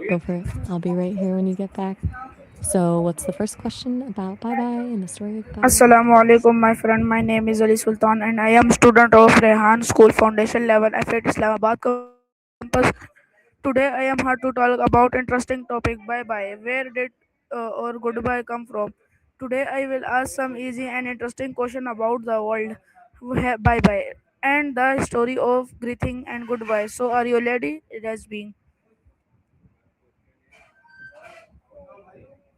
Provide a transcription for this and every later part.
Go for it. I'll be right here when you get back. So, what's the first question about bye bye and the story of bye bye? Assalamu alaikum, my friend. My name is Ali Sultan, and I am student of Rehan School Foundation Level F8 Islamabad campus. Today, I am here to talk about interesting topic. Bye bye. Where did or goodbye come from? Today, I will ask some easy and interesting question about the world. Bye bye and the story of greeting and goodbye. So, are you ready? It has been.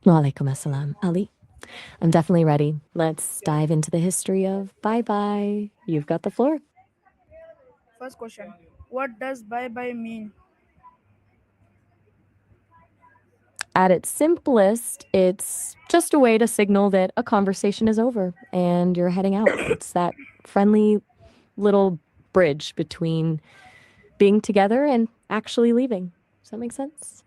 Walaikum assalam. Ali, I'm definitely ready. Let's dive into the history of bye bye. You've got the floor. First question: what does bye bye mean? At its simplest, it's just a way to signal that a conversation is over and you're heading out. It's that friendly little bridge between being together and actually leaving. Does that make sense?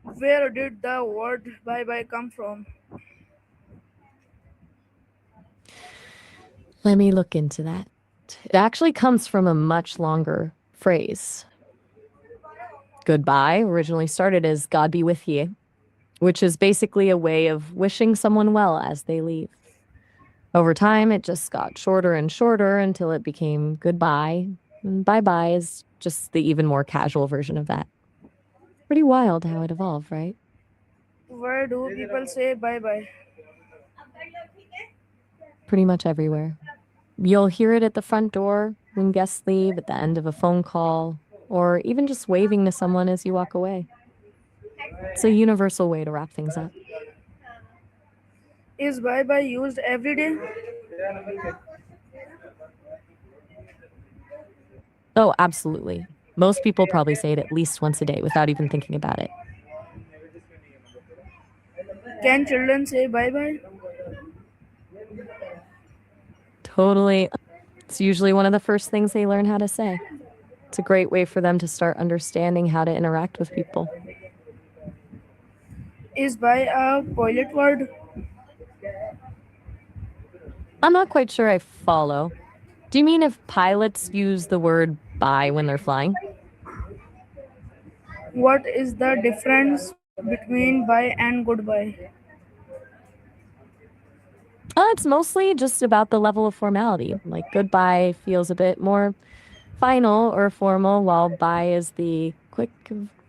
Where did the word bye bye come from? Let me look into that. It actually comes from a much longer phrase. Goodbye originally started as God be with ye, which is basically a way of wishing someone well as they leave. Over time, it just got shorter and shorter until it became goodbye. And bye bye is just the even more casual version of that. Pretty wild how it evolved, right? Where do people say bye bye? Pretty much everywhere. You'll hear it at the front door, when guests leave, at the end of a phone call, or even just waving to someone as you walk away. It's a universal way to wrap things up. Is bye bye used every day? Oh, absolutely. Most people probably say it at least once a day without even thinking about it. Can children say bye bye? Totally. It's usually one of the first things they learn how to say. It's a great way for them to start understanding how to interact with people. Is bye a toilet word? I'm not quite sure I follow. Do you mean if pilots use the word bye when they're flying? What is the difference between bye and goodbye? It's mostly just about the level of formality. Like goodbye feels a bit more final or formal, while bye is the quick,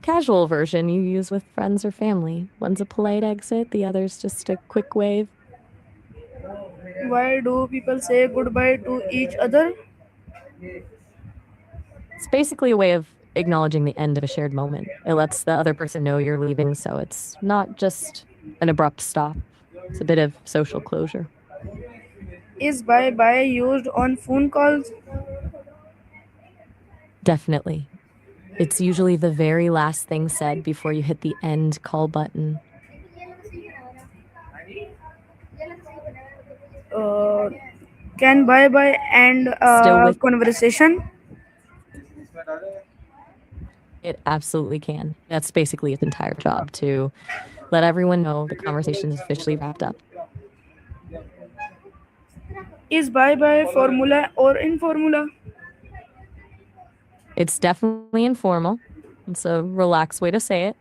casual version you use with friends or family. One's a polite exit, the other's just a quick wave. Why do people say goodbye to each other? It's basically a way of acknowledging the end of a shared moment. It lets the other person know you're leaving, so it's not just an abrupt stop. It's a bit of social closure. Is bye bye used on phone calls? Definitely. It's usually the very last thing said before you hit the end call button. Uh, can bye bye end Still a with conversation? it absolutely can. That's basically its entire job to let everyone know the conversation is officially wrapped up. Is bye bye formula or informula? It's definitely informal. It's a relaxed way to say it,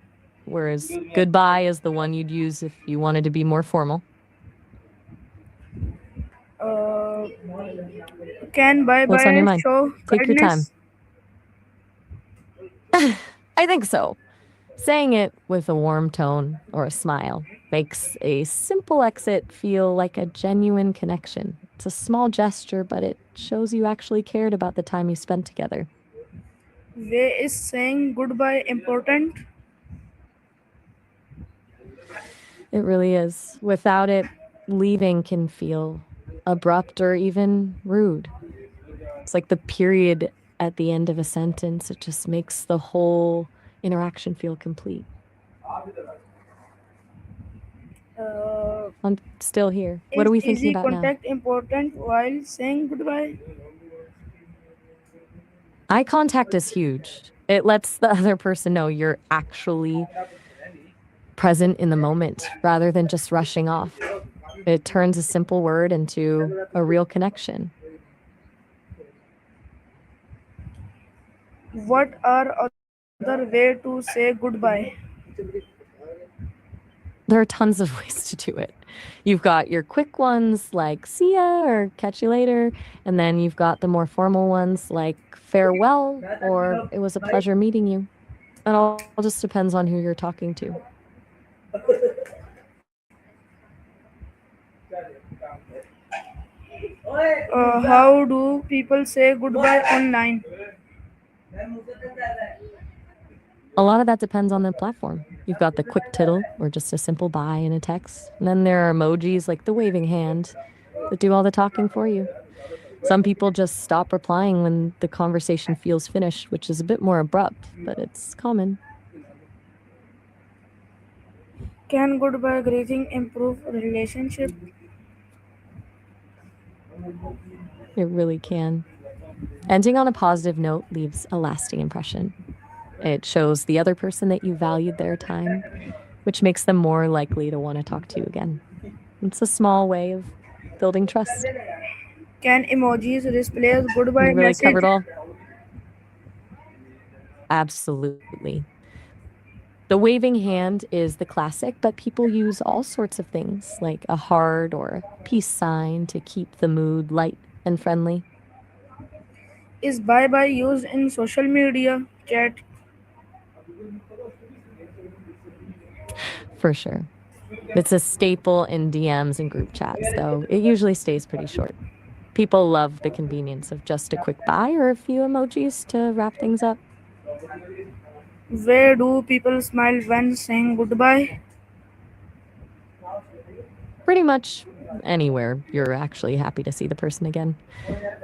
whereas goodbye is the one you'd use if you wanted to be more formal. Uh, can bye What's on your bye mind? show Take your time. kindness? I think so. Saying it with a warm tone or a smile makes a simple exit feel like a genuine connection. It's a small gesture, but it shows you actually cared about the time you spent together. Way is saying goodbye important? It really is. Without it, leaving can feel abrupt or even rude. It's like the period at the end of a sentence, it just makes the whole interaction feel complete. Uh, I'm still here. What are is we thinking easy about now? contact important while saying goodbye? Eye contact is huge. It lets the other person know you're actually present in the moment rather than just rushing off. It turns a simple word into a real connection. What are other another way to say goodbye? There are tons of ways to do it. You've got your quick ones like see ya or catch you later, and then you've got the more formal ones like farewell or it was a pleasure meeting you. It all just depends on who you're talking to. How do people say goodbye online? A lot of that depends on the platform. You've got the quick tittle or just a simple bye in a text. And then there are emojis like the waving hand that do all the talking for you. Some people just stop replying when the conversation feels finished, which is a bit more abrupt, but it's common. Can goodbye greeting improve relationship? It really can. Ending on a positive note leaves a lasting impression. It shows the other person that you valued their time, which makes them more likely to want to talk to you again. It's a small way of building trust. Can emojis replace goodbye We really message? covered all. Absolutely. The waving hand is the classic, but people use all sorts of things like a heart or a peace sign to keep the mood light and friendly. Is bye bye used in social media chat? For sure. It's a staple in DMs and group chats, though it usually stays pretty short. People love the convenience of just a quick bye or a few emojis to wrap things up. Where do people smile when saying goodbye? Pretty much anywhere you're actually happy to see the person again,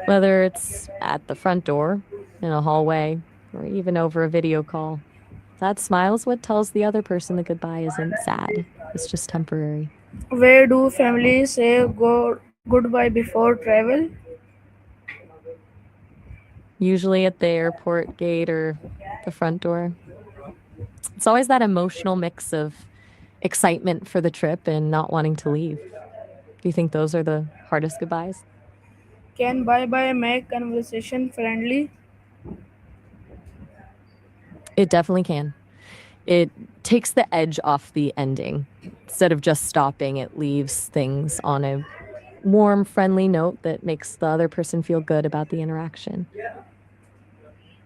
whether it's at the front door, in a hallway, or even over a video call. That smile is what tells the other person the goodbye isn't sad, it's just temporary. Where do families say goodbye before travel? Usually at the airport gate or the front door. It's always that emotional mix of excitement for the trip and not wanting to leave. Do you think those are the hardest goodbyes? Can bye bye make conversation friendly? It definitely can. It takes the edge off the ending. Instead of just stopping, it leaves things on a warm, friendly note that makes the other person feel good about the interaction.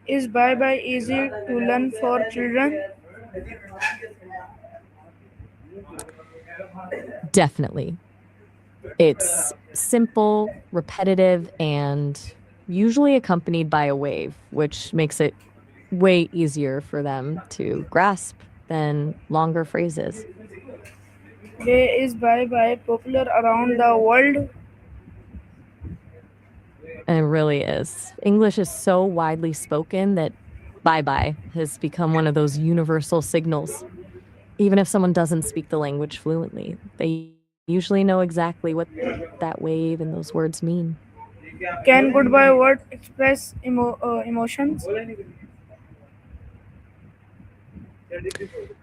Is bye bye easy to learn for children? Definitely. It's simple, repetitive, and usually accompanied by a wave, which makes it way easier for them to grasp than longer phrases. Where is bye bye popular around the world? And it really is. English is so widely spoken that bye bye has become one of those universal signals. Even if someone doesn't speak the language fluently, they usually know exactly what that wave and those words mean. Can goodbye word express emotions?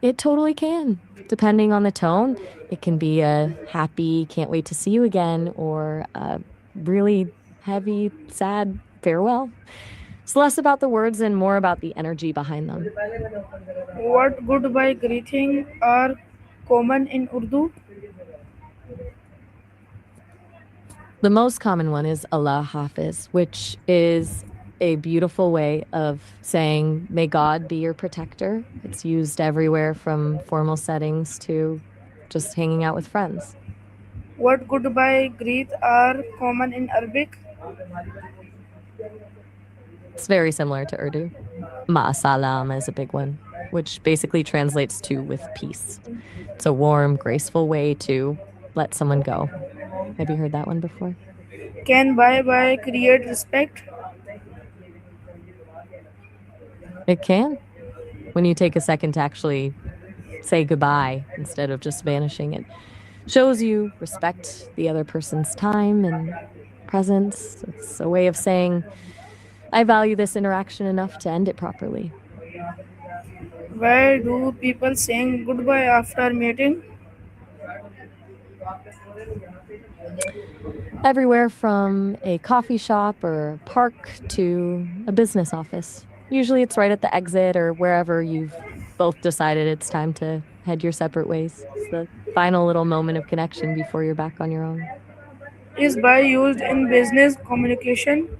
It totally can. Depending on the tone, it can be a happy, can't wait to see you again, or a really heavy, sad farewell. It's less about the words and more about the energy behind them. What goodbye greeting are common in Urdu? The most common one is Allah Hafiz, which is a beautiful way of saying, may God be your protector. It's used everywhere from formal settings to just hanging out with friends. What goodbye greet are common in Arabic? It's very similar to Urdu. Ma'asalam is a big one, which basically translates to with peace. It's a warm, graceful way to let someone go. Have you heard that one before? Can bye bye create respect? It can. When you take a second to actually say goodbye instead of just vanishing, it shows you respect the other person's time and presence. It's a way of saying, I value this interaction enough to end it properly. Why do people saying goodbye after meeting? Everywhere from a coffee shop or a park to a business office. Usually it's right at the exit or wherever you've both decided it's time to head your separate ways. It's the final little moment of connection before you're back on your own. Is bye used in business communication?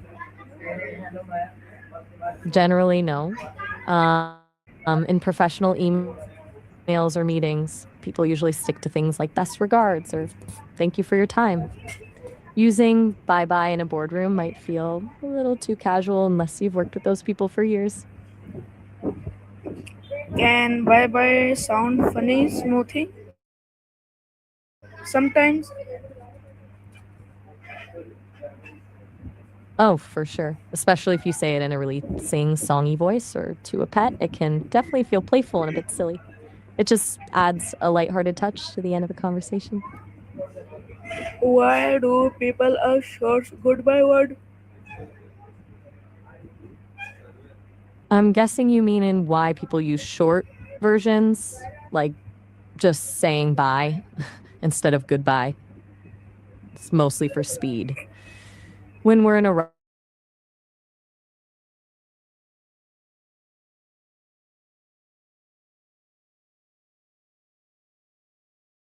Generally, no. In professional emails or meetings, people usually stick to things like best regards or thank you for your time. Using bye bye in a boardroom might feel a little too casual unless you've worked with those people for years. Can bye bye sound funny, smoothie? Sometimes. Oh, for sure. Especially if you say it in a really sing-songy voice or to a pet, it can definitely feel playful and a bit silly. It just adds a lighthearted touch to the end of a conversation. Why do people ask short goodbye word? I'm guessing you mean in why people use short versions, like just saying bye instead of goodbye. It's mostly for speed. When we're in a rush or want to get things done quickly, people use short versions to say goodbye.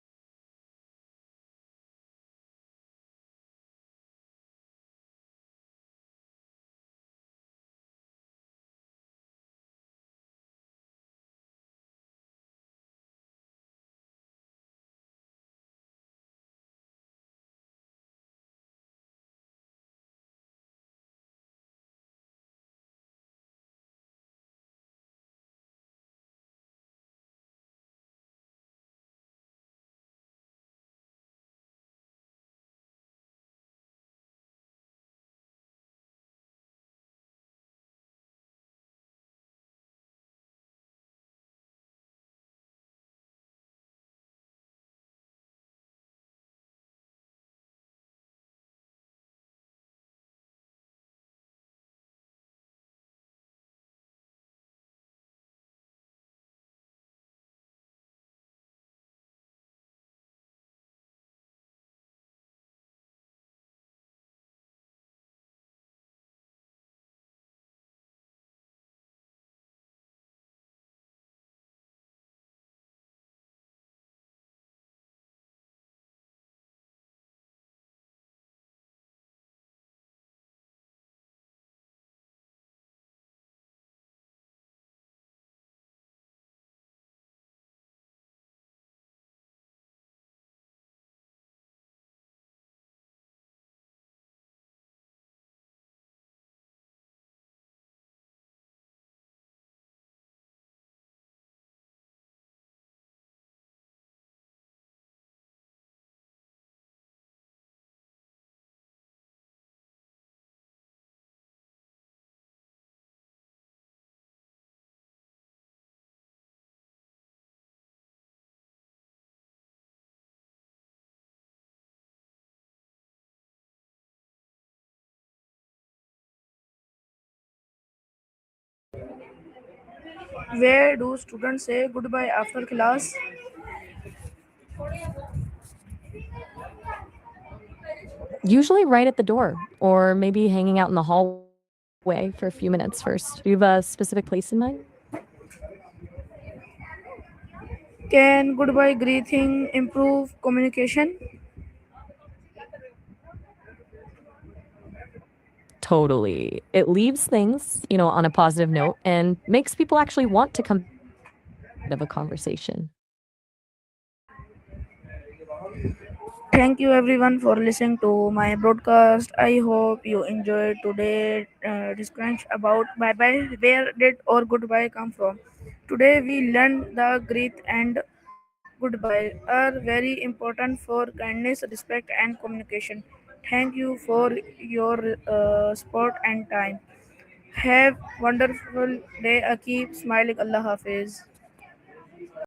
Where do students say goodbye after class? Usually right at the door, or maybe hanging out in the hallway for a few minutes first. Do you have a specific place in mind? Can goodbye greeting improve communication? Totally. It leaves things, on a positive note and makes people actually want to come back at the end of a conversation. Thank you everyone for listening to my broadcast. I hope you enjoyed today's discussion about bye bye. Where did or goodbye come from? Today we learned the greet and goodbye are very important for kindness, respect, and communication. Thank you for your support and time. Have wonderful day. Keep smiling. Allah Hafiz.